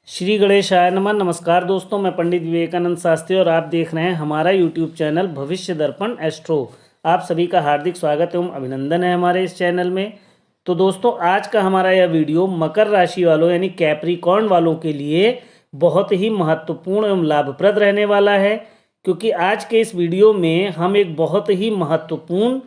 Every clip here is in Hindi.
श्री गणेशाय नमः। नमस्कार दोस्तों, मैं पंडित विवेकानंद शास्त्री और आप देख रहे हैं हमारा यूट्यूब चैनल भविष्य दर्पण एस्ट्रो। आप सभी का हार्दिक स्वागत एवं अभिनंदन है हमारे इस चैनल में। तो दोस्तों, आज का हमारा यह वीडियो मकर राशि वालों यानी कैप्रिकॉर्न वालों के लिए बहुत ही महत्वपूर्ण एवं लाभप्रद रहने वाला है, क्योंकि आज के इस वीडियो में हम एक बहुत ही महत्वपूर्ण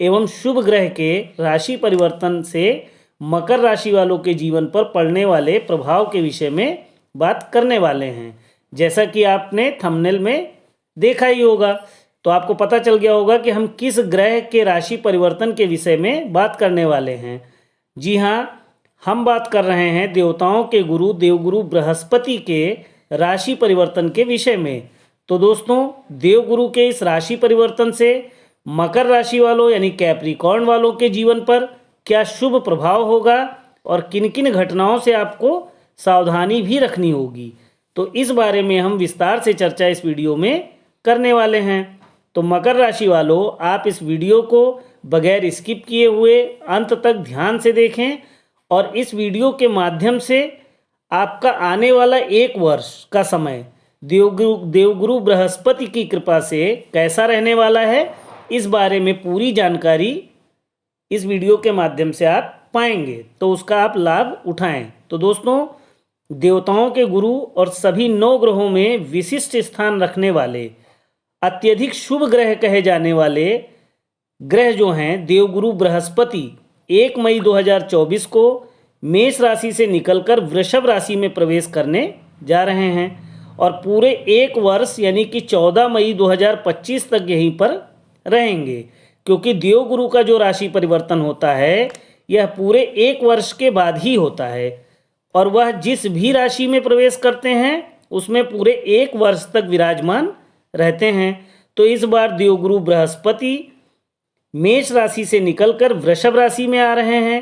एवं शुभ ग्रह के राशि परिवर्तन से मकर राशि वालों के जीवन पर पड़ने वाले प्रभाव के विषय में बात करने वाले हैं। जैसा कि आपने थंबनेल में देखा ही होगा, तो आपको पता चल गया होगा कि हम किस ग्रह के राशि परिवर्तन के विषय में बात करने वाले हैं। जी हाँ, हम बात कर रहे हैं देवताओं के गुरु देवगुरु बृहस्पति के राशि परिवर्तन के विषय में। तो दोस्तों, देवगुरु के इस राशि परिवर्तन से मकर राशि वालों यानी कैप्रिकॉर्न वालों के जीवन पर क्या शुभ प्रभाव होगा और किन किन घटनाओं से आपको सावधानी भी रखनी होगी, तो इस बारे में हम विस्तार से चर्चा इस वीडियो में करने वाले हैं। तो मकर राशि वालों, आप इस वीडियो को बगैर स्किप किए हुए अंत तक ध्यान से देखें और इस वीडियो के माध्यम से आपका आने वाला एक वर्ष का समय देवगुरु बृहस्पति की कृपा से कैसा रहने वाला है, इस बारे में पूरी जानकारी इस वीडियो के माध्यम से आप पाएंगे, तो उसका आप लाभ उठाएं। तो दोस्तों, देवताओं के गुरु और सभी 9 ग्रहों में विशिष्ट स्थान रखने वाले अत्यधिक शुभ ग्रह कहे जाने वाले ग्रह जो हैं देवगुरु बृहस्पति 1 मई 2024 को मेष राशि से निकलकर वृषभ राशि में प्रवेश करने जा रहे हैं और पूरे एक वर्ष यानी कि 14 मई 2025 तक यहीं पर रहेंगे, क्योंकि देवगुरु का जो राशि परिवर्तन होता है यह पूरे एक वर्ष के बाद ही होता है और वह जिस भी राशि में प्रवेश करते हैं उसमें पूरे एक वर्ष तक विराजमान रहते हैं। तो इस बार देवगुरु बृहस्पति मेष राशि से निकलकर वृषभ राशि में आ रहे हैं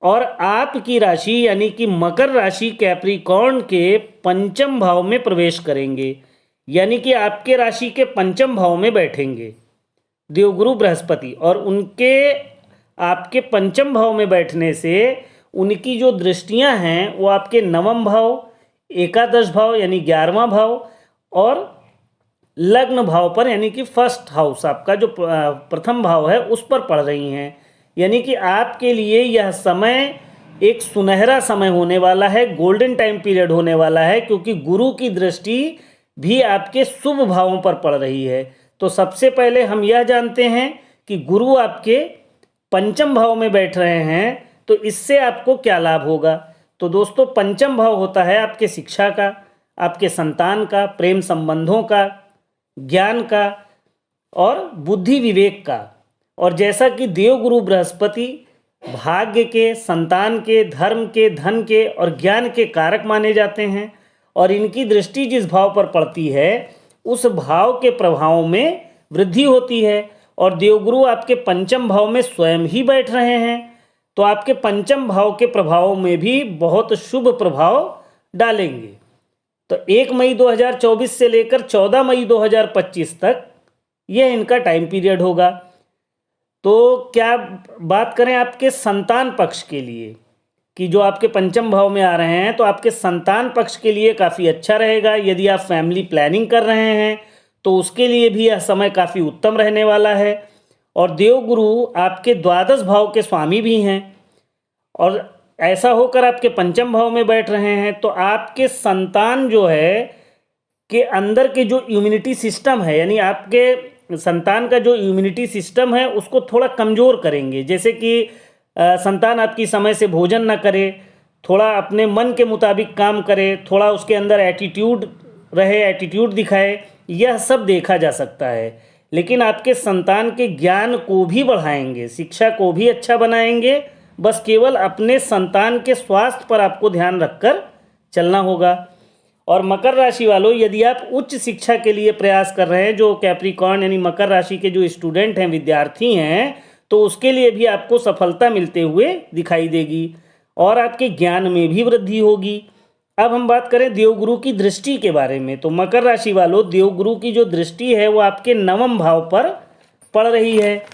और आपकी राशि यानी कि मकर राशि कैप्रिकॉर्न के पंचम भाव में प्रवेश करेंगे, यानी कि आपके राशि के पंचम भाव में बैठेंगे देवगुरु बृहस्पति। और उनके आपके पंचम भाव में बैठने से उनकी जो दृष्टियां हैं वो आपके नवम भाव, एकादश भाव यानी 11वां भाव और लग्न भाव पर यानी कि फर्स्ट हाउस आपका जो प्रथम भाव है उस पर पड़ रही हैं। यानी कि आपके लिए यह समय एक सुनहरा समय होने वाला है, गोल्डन टाइम पीरियड होने वाला है, क्योंकि गुरु की दृष्टि भी आपके शुभ भावों पर पड़ रही है। तो सबसे पहले हम यह जानते हैं कि गुरु आपके पंचम भाव में बैठ रहे हैं, तो इससे आपको क्या लाभ होगा। तो दोस्तों, पंचम भाव होता है आपके शिक्षा का, आपके संतान का, प्रेम संबंधों का, ज्ञान का और बुद्धि विवेक का। और जैसा कि देवगुरु बृहस्पति भाग्य के, संतान के, धर्म के, धन के और ज्ञान के कारक माने जाते हैं और इनकी दृष्टि जिस भाव पर पड़ती है उस भाव के प्रभावों में वृद्धि होती है। और देवगुरु आपके पंचम भाव में स्वयं ही बैठ रहे हैं, तो आपके पंचम भाव के प्रभावों में भी बहुत शुभ प्रभाव डालेंगे। तो 1 मई 2024 से लेकर 14 मई 2025 तक यह इनका टाइम पीरियड होगा। तो क्या बात करें आपके संतान पक्ष के लिए कि जो आपके पंचम भाव में आ रहे हैं, तो आपके संतान पक्ष के लिए काफ़ी अच्छा रहेगा। यदि आप फैमिली प्लानिंग कर रहे हैं तो उसके लिए भी यह समय काफ़ी उत्तम रहने वाला है। और देवगुरु आपके द्वादश भाव के स्वामी भी हैं और ऐसा होकर आपके पंचम भाव में बैठ रहे हैं, तो आपके संतान जो है के अंदर के जो इम्यूनिटी सिस्टम है, यानी आपके संतान का जो इम्यूनिटी सिस्टम है उसको थोड़ा कमज़ोर करेंगे। जैसे कि संतान आपकी समय से भोजन ना करे, थोड़ा अपने मन के मुताबिक काम करे, थोड़ा उसके अंदर एटीट्यूड रहे, एटीट्यूड दिखाए, यह सब देखा जा सकता है। लेकिन आपके संतान के ज्ञान को भी बढ़ाएंगे, शिक्षा को भी अच्छा बनाएंगे। बस केवल अपने संतान के स्वास्थ्य पर आपको ध्यान रखकर चलना होगा। और मकर राशि वालों, यदि आप उच्च शिक्षा के लिए प्रयास कर रहे हैं, जो कैप्रिकॉर्न यानी मकर राशि के जो स्टूडेंट हैं, विद्यार्थी हैं, तो उसके लिए भी आपको सफलता मिलते हुए दिखाई देगी और आपके ज्ञान में भी वृद्धि होगी। अब हम बात करें देवगुरु की दृष्टि के बारे में। तो मकर राशि वालों, देवगुरु की जो दृष्टि है वो आपके नवम भाव पर पड़ रही है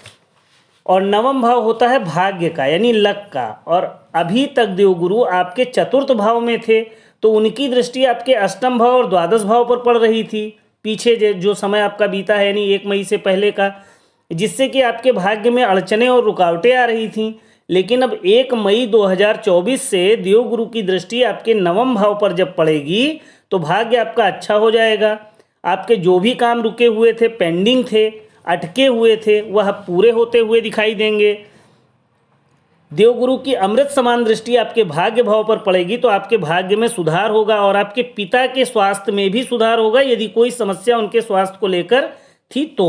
और नवम भाव होता है भाग्य का यानी लक का। और अभी तक देवगुरु आपके चतुर्थ भाव में थे, तो उनकी दृष्टि आपके अष्टम भाव और द्वादश भाव पर पड़ रही थी पीछे जो समय आपका बीता है, यानी 1 मई से पहले का, जिससे कि आपके भाग्य में अड़चने और रुकावटें आ रही थीं। लेकिन अब 1 मई 2024 से देवगुरु की दृष्टि आपके नवम भाव पर जब पड़ेगी तो भाग्य आपका अच्छा हो जाएगा। आपके जो भी काम रुके हुए थे, पेंडिंग थे, अटके हुए थे, वह पूरे होते हुए दिखाई देंगे। देवगुरु की अमृत समान दृष्टि आपके भाग्य भाव पर पड़ेगी तो आपके भाग्य में सुधार होगा और आपके पिता के स्वास्थ्य में भी सुधार होगा यदि कोई समस्या उनके स्वास्थ्य को लेकर थी तो।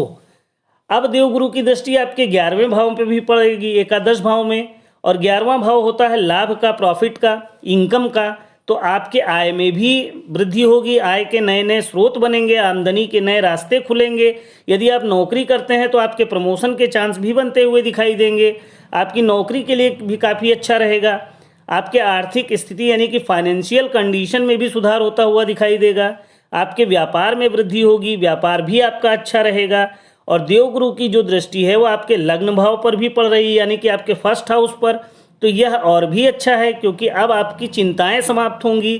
अब देवगुरु की दृष्टि आपके 11वें भाव पे भी पड़ेगी, एकादश भाव में, और 11वां भाव होता है लाभ का, प्रॉफिट का, इनकम का। तो आपके आय में भी वृद्धि होगी, आय के नए नए स्रोत बनेंगे, आमदनी के नए रास्ते खुलेंगे। यदि आप नौकरी करते हैं तो आपके प्रमोशन के चांस भी बनते हुए दिखाई देंगे। आपकी नौकरी के लिए भी काफ़ी अच्छा रहेगा। आपके आर्थिक स्थिति यानी कि फाइनेंशियल कंडीशन में भी सुधार होता हुआ दिखाई देगा। आपके व्यापार में वृद्धि होगी, व्यापार भी आपका अच्छा रहेगा। और देवगुरु की जो दृष्टि है वो आपके लग्न भाव पर भी पड़ रही है, यानी कि आपके फर्स्ट हाउस पर। तो यह और भी अच्छा है क्योंकि अब आपकी चिंताएं समाप्त होंगी,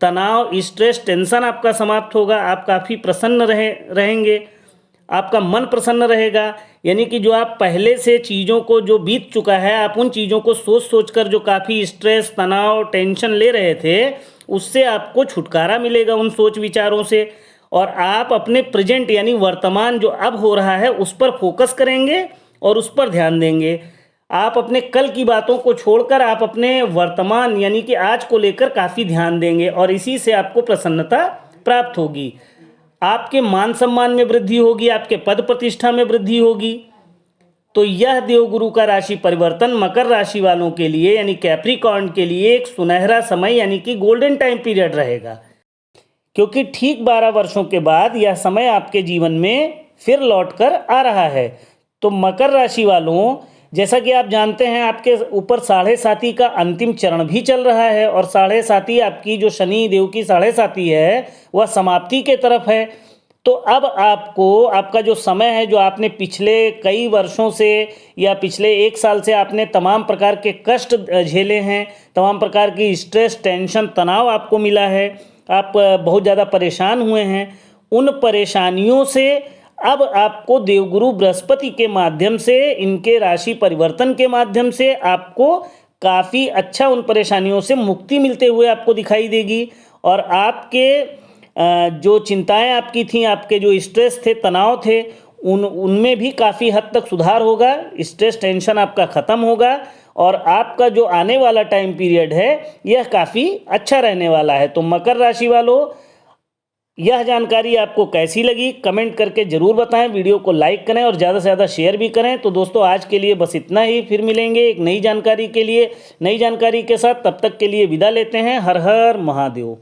तनाव, स्ट्रेस, टेंशन आपका समाप्त होगा। आप काफ़ी प्रसन्न रहेंगे, आपका मन प्रसन्न रहेगा। यानी कि जो आप पहले से चीज़ों को जो बीत चुका है, आप उन चीज़ों को सोच सोच कर जो काफ़ी स्ट्रेस, तनाव, टेंशन ले रहे थे, उससे आपको छुटकारा मिलेगा उन सोच विचारों से। और आप अपने प्रेजेंट यानी वर्तमान जो अब हो रहा है उस पर फोकस करेंगे और उस पर ध्यान देंगे। आप अपने कल की बातों को छोड़कर आप अपने वर्तमान यानी कि आज को लेकर काफ़ी ध्यान देंगे और इसी से आपको प्रसन्नता प्राप्त होगी। आपके मान सम्मान में वृद्धि होगी, आपके पद प्रतिष्ठा में वृद्धि होगी। तो यह देवगुरु का राशि परिवर्तन मकर राशि वालों के लिए यानी कैप्रिकॉर्न के लिए एक सुनहरा समय यानी कि गोल्डन टाइम पीरियड रहेगा, क्योंकि ठीक 12 वर्षों के बाद यह समय आपके जीवन में फिर लौटकर आ रहा है। तो मकर राशि वालों, जैसा कि आप जानते हैं आपके ऊपर 7.5 का अंतिम चरण भी चल रहा है और 7.5 आपकी जो शनि देव की 7.5 है वह समाप्ति के तरफ है। तो अब आपको आपका जो समय है, जो आपने पिछले कई वर्षों से या पिछले 1 साल से आपने तमाम प्रकार के कष्ट झेले हैं, तमाम प्रकार की स्ट्रेस, टेंशन, तनाव आपको मिला है, आप बहुत ज़्यादा परेशान हुए हैं, उन परेशानियों से अब आपको देवगुरु बृहस्पति के माध्यम से, इनके राशि परिवर्तन के माध्यम से आपको काफ़ी अच्छा उन परेशानियों से मुक्ति मिलते हुए आपको दिखाई देगी। और आपके जो चिंताएं आपकी थीं, आपके जो स्ट्रेस थे, तनाव थे, उनमें भी काफ़ी हद तक सुधार होगा। स्ट्रेस, टेंशन आपका ख़त्म होगा और आपका जो आने वाला टाइम पीरियड है यह काफ़ी अच्छा रहने वाला है। तो मकर राशि वालों, यह जानकारी आपको कैसी लगी कमेंट करके ज़रूर बताएं। वीडियो को लाइक करें और ज़्यादा से ज़्यादा शेयर भी करें। तो दोस्तों, आज के लिए बस इतना ही। फिर मिलेंगे एक नई जानकारी के लिए, नई जानकारी के साथ। तब तक के लिए विदा लेते हैं। हर हर महादेव।